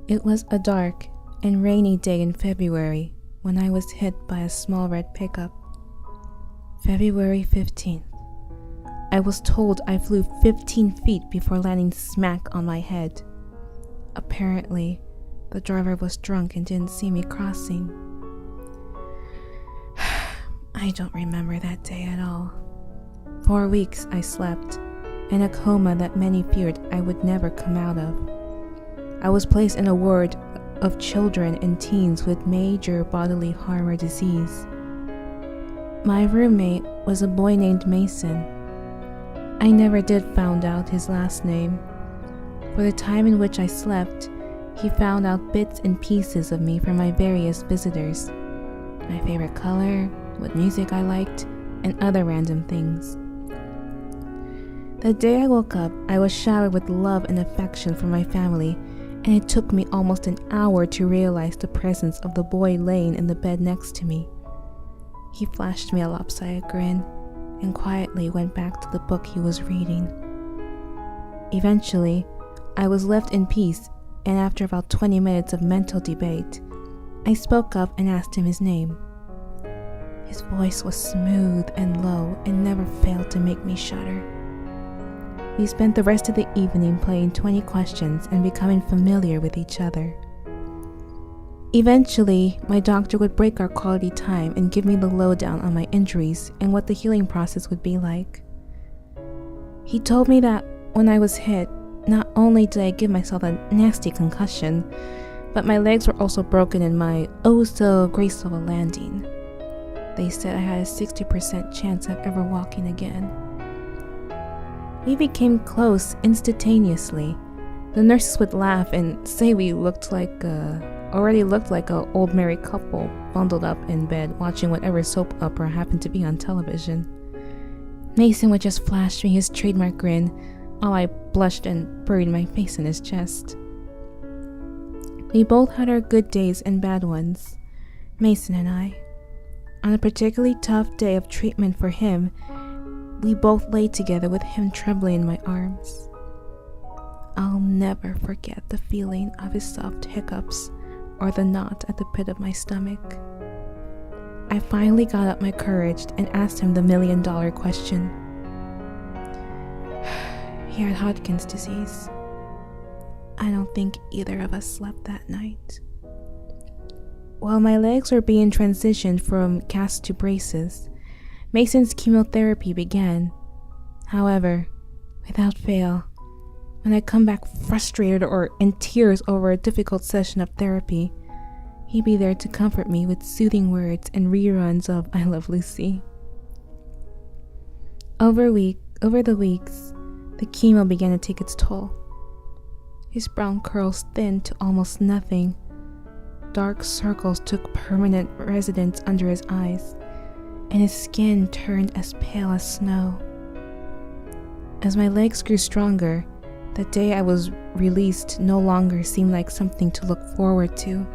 It was a dark and rainy day in February when I was hit by a small red pickup. February 15th. I was told I flew 15 feet before landing smack on my head. Apparently, the driver was drunk and didn't see me crossing. I don't remember that day at all. 4 weeks I slept, in a coma that many feared I would never come out of. I was placed in a ward of children and teens with major bodily harm or disease. My roommate was a boy named Mason. I never did find out his last name. For the time in which I slept, he found out bits and pieces of me from my various visitors, my favorite color, what music I liked, and other random things. The day I woke up, I was showered with love and affection from my family, and it took me almost an hour to realize the presence of the boy laying in the bed next to me. He flashed me a lopsided grin and quietly went back to the book he was reading. Eventually, I was left in peace, and after about 20 minutes of mental debate, I spoke up and asked him his name. His voice was smooth and low and never failed to make me shudder. We spent the rest of the evening playing 20 questions and becoming familiar with each other. Eventually, my doctor would break our quality time and give me the lowdown on my injuries and what the healing process would be like. He told me that when I was hit, not only did I give myself a nasty concussion, but my legs were also broken in my oh-so-graceful landing. They said I had a 60% chance of ever walking again. We became close instantaneously. The nurses would laugh and say we already looked like an old married couple bundled up in bed watching whatever soap opera happened to be on television. Mason would just flash me his trademark grin while I blushed and buried my face in his chest. We both had our good days and bad ones, Mason and I. On a particularly tough day of treatment for him, we both lay together with him trembling in my arms. I'll never forget the feeling of his soft hiccups or the knot at the pit of my stomach. I finally got up my courage and asked him the million-dollar question. He had Hodgkin's disease. I don't think either of us slept that night. While my legs were being transitioned from casts to braces, Mason's chemotherapy began. However, without fail, when I come back frustrated or in tears over a difficult session of therapy, he'd be there to comfort me with soothing words and reruns of I Love Lucy. Over the weeks, the chemo began to take its toll. His brown curls thinned to almost nothing. Dark circles took permanent residence under his eyes, and his skin turned as pale as snow. As my legs grew stronger, the day I was released no longer seemed like something to look forward to.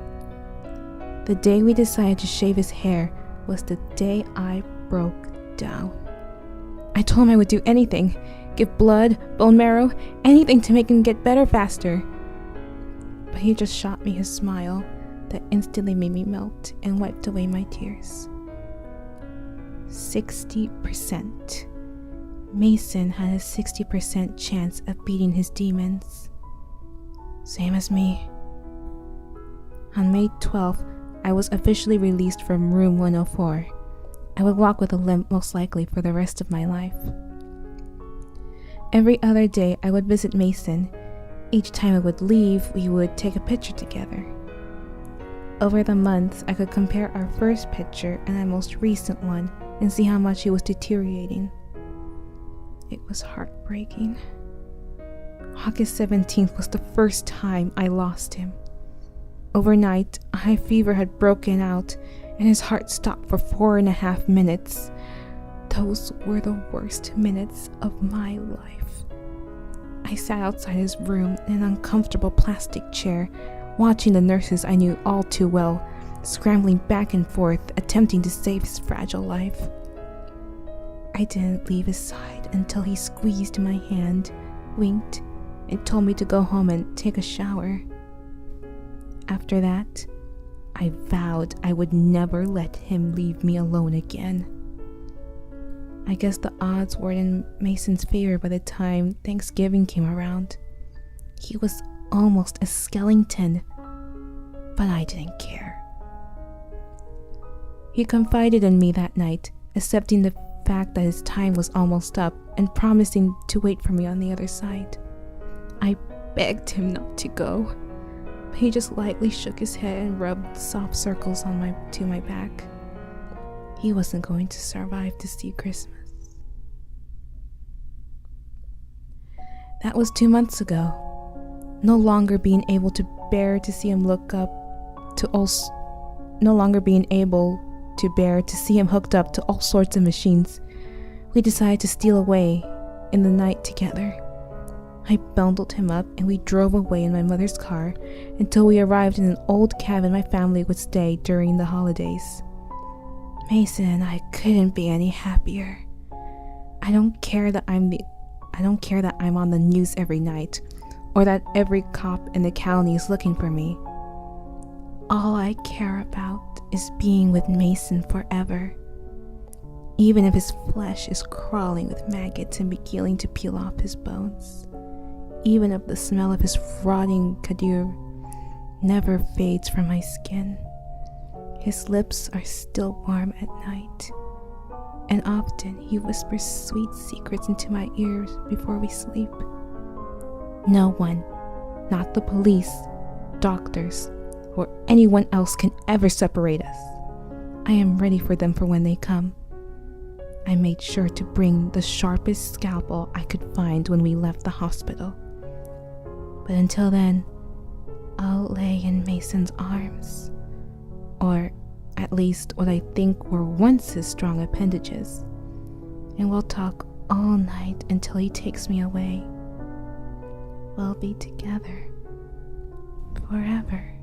The day we decided to shave his hair was the day I broke down. I told him I would do anything, give blood, bone marrow, anything to make him get better faster. But he just shot me his smile that instantly made me melt and wiped away my tears. 60%. Mason had a 60% chance of beating his demons. Same as me. On May 12th, I was officially released from room 104. I would walk with a limp most likely for the rest of my life. Every other day, I would visit Mason. Each time I would leave, we would take a picture together. Over the months, I could compare our first picture and our most recent one and see how much he was deteriorating. It was heartbreaking. August 17th was the first time I lost him. Overnight, a high fever had broken out and his heart stopped for 4.5 minutes. Those were the worst minutes of my life. I sat outside his room in an uncomfortable plastic chair, watching the nurses I knew all too well, scrambling back and forth, attempting to save his fragile life. I didn't leave his side until he squeezed my hand, winked, and told me to go home and take a shower. After that, I vowed I would never let him leave me alone again. I guess the odds were in Mason's favor by the time Thanksgiving came around. He was almost a skeleton, but I didn't care. He confided in me that night, accepting the fact that his time was almost up and promising to wait for me on the other side. I begged him not to go, but he just lightly shook his head and rubbed soft circles on my back. He wasn't going to survive to see Christmas. That was 2 months ago. No longer being able to bear to see him hooked up to all sorts of machines, we decided to steal away in the night together. I bundled him up and we drove away in my mother's car until we arrived in an old cabin my family would stay during the holidays. Mason and I couldn't be any happier. I don't care that I'm on the news every night, or that every cop in the county is looking for me. All I care about is being with Mason forever. Even if his flesh is crawling with maggots and beginning to peel off his bones. Even if the smell of his rotting cadaver never fades from my skin. His lips are still warm at night, and often he whispers sweet secrets into my ears before we sleep. No one, not the police, doctors, or anyone else can ever separate us. I am ready for them for when they come. I made sure to bring the sharpest scalpel I could find when we left the hospital. But until then, I'll lay in Mason's arms. Or at least what I think were once his strong appendages. And we'll talk all night until he takes me away. We'll be together forever.